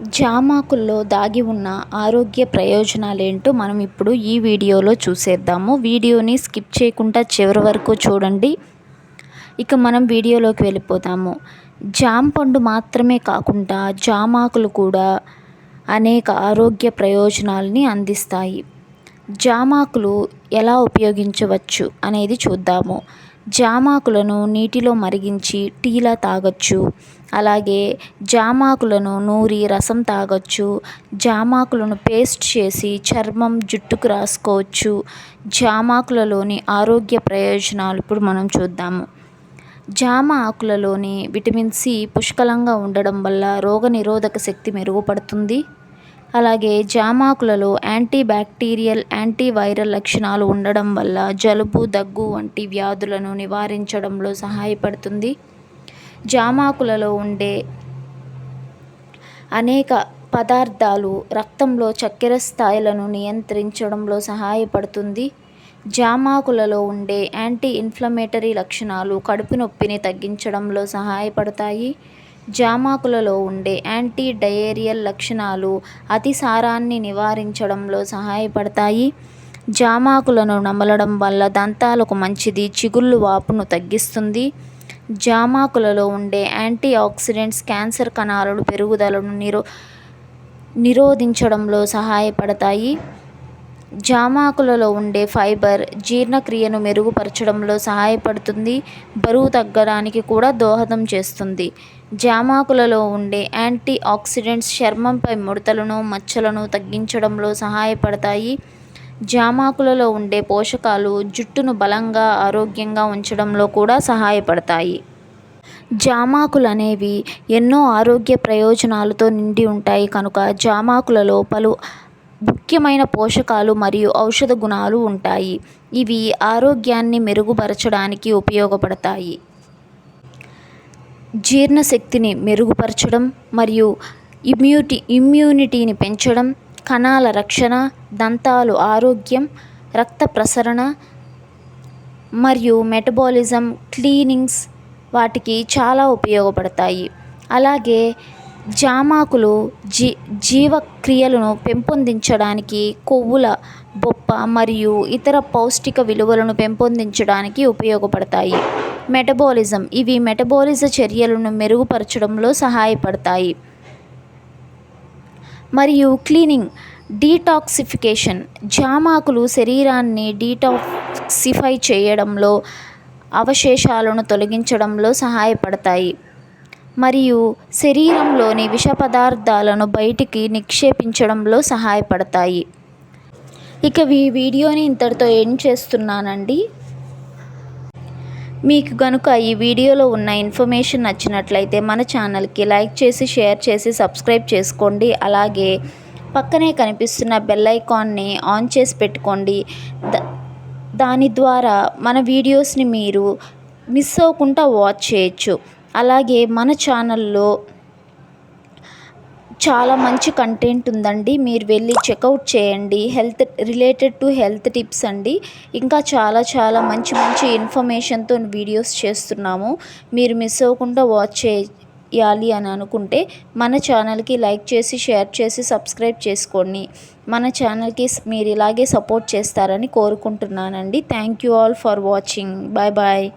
జామాకుల్లో దాగి ఉన్న ఆరోగ్య ప్రయోజనాలేంటో మనం ఇప్పుడు ఈ వీడియోలో చూసేద్దాము. వీడియోని స్కిప్ చేయకుండా చివరి వరకు చూడండి. ఇక మనం వీడియోలోకి వెళ్ళిపోతాము. జామ పండు మాత్రమే కాకుండా జామాకులు కూడా అనేక ఆరోగ్య ప్రయోజనాల్ని అందిస్తాయి. జామాకులు ఎలా ఉపయోగించవచ్చు అనేది చూద్దాము. జామాకులను నీటిలో మరిగించి టీలా తాగొచ్చు. అలాగే జామాకులను నూరి రసం తాగొచ్చు. జామాకులను పేస్ట్ చేసి చర్మం, జుట్టుకు రాసుకోవచ్చు. జామాకులలోని ఆరోగ్య ప్రయోజనాలు ఇప్పుడు మనం చూద్దాము. జామ ఆకులలోని విటమిన్ సి పుష్కలంగా ఉండడం వల్ల రోగనిరోధక శక్తి మెరుగుపడుతుంది. అలాగే జామాకులలో యాంటీ బ్యాక్టీరియల్, యాంటీవైరల్ లక్షణాలు ఉండడం వల్ల జలుబు, దగ్గు వంటి వ్యాధులను నివారించడంలో సహాయపడుతుంది. జామాకులలో ఉండే అనేక పదార్థాలు రక్తంలో చక్కెర స్థాయిలను నియంత్రించడంలో సహాయపడుతుంది. జామాకులలో ఉండే యాంటీ ఇన్ఫ్లమేటరీ లక్షణాలు కడుపు నొప్పిని తగ్గించడంలో సహాయపడతాయి. జామాకులలో ఉండే యాంటీ డయేరియల్ లక్షణాలు అతిసారాన్ని నివారించడంలో సహాయపడతాయి. జామాకులను నమలడం వల్ల దంతాలకు మంచిది, చిగుళ్ళు వాపును తగ్గిస్తుంది. జామాకులలో ఉండే యాంటీ ఆక్సిడెంట్స్ క్యాన్సర్ కణాల పెరుగుదలను నిరోధించడంలో సహాయపడతాయి. జామాకులలో ఉండే ఫైబర్ జీర్ణక్రియను మెరుగుపరచడంలో సహాయపడుతుంది, బరువు తగ్గడానికి కూడా దోహదం చేస్తుంది. జామాకులలో ఉండే యాంటీ ఆక్సిడెంట్స్ చర్మంపై ముడతలను, మచ్చలను తగ్గించడంలో సహాయపడతాయి. జామాకులలో ఉండే పోషకాలు జుట్టును బలంగా, ఆరోగ్యంగా ఉంచడంలో కూడా సహాయపడతాయి. జామాకులు అనేవి ఎన్నో ఆరోగ్య ప్రయోజనాలతో నిండి ఉంటాయి కనుక జామాకులలో పలు ముఖ్యమైన పోషకాలు మరియు ఔషధ గుణాలు ఉంటాయి. ఇవి ఆరోగ్యాన్ని మెరుగుపరచడానికి ఉపయోగపడతాయి. జీర్ణశక్తిని మెరుగుపరచడం మరియు ఇమ్యూనిటీని పెంచడం, కణాల రక్షణ, దంతాలు ఆరోగ్యం, రక్త ప్రసరణ మరియు మెటబాలిజం, క్లీనింగ్స్ వాటికి చాలా ఉపయోగపడతాయి. అలాగే జామాకులు జీవక్రియలను పెంపొందించడానికి, కొవ్వుల బొప్ప మరియు ఇతర పౌష్టిక విలువలను పెంపొందించడానికి ఉపయోగపడతాయి. మెటబాలిజం ఇవి మెటబాలిజ చర్యలను మెరుగుపరచడంలో సహాయపడతాయి. మరియు క్లీనింగ్, డీటాక్సిఫికేషన్ జామాకులు శరీరాన్ని డీటాక్సిఫై చేయడంలో, అవశేషాలను తొలగించడంలో సహాయపడతాయి మరియు శరీరంలోని విష పదార్థాలను బయటికి నిక్షేపించడంలో సహాయపడతాయి. ఇక ఈ వీడియోని ఇంతటితో ఎండ్ చేస్తున్నానండి. మీకు గనుక ఈ వీడియోలో ఉన్న ఇన్ఫర్మేషన్ నచ్చినట్లయితే మన ఛానల్కి లైక్ చేసి, షేర్ చేసి, సబ్స్క్రైబ్ చేసుకోండి. అలాగే పక్కనే కనిపిస్తున్న బెల్ ఐకాన్ని ఆన్ చేసి పెట్టుకోండి. దాని ద్వారా మన వీడియోస్ని మీరు మిస్ అవ్వకుండా వాచ్ చేయొచ్చు. అలాగే మన ఛానల్లో చాలా మంచి కంటెంట్ ఉందండి, మీరు వెళ్ళి చెక్అవుట్ చేయండి. రిలేటెడ్ టు హెల్త్ టిప్స్ అండి. ఇంకా చాలా మంచి ఇన్ఫర్మేషన్తో వీడియోస్ చేస్తున్నాము. మీరు మిస్ అవ్వకుండా వాచ్ చేయాలి అని అనుకుంటే మన ఛానల్కి లైక్ చేసి, షేర్ చేసి, సబ్స్క్రైబ్ చేసుకోండి. మన ఛానల్కి మీరు ఇలాగే సపోర్ట్ చేస్తారని కోరుకుంటున్నానండి. Thank you all for watching. Bye bye.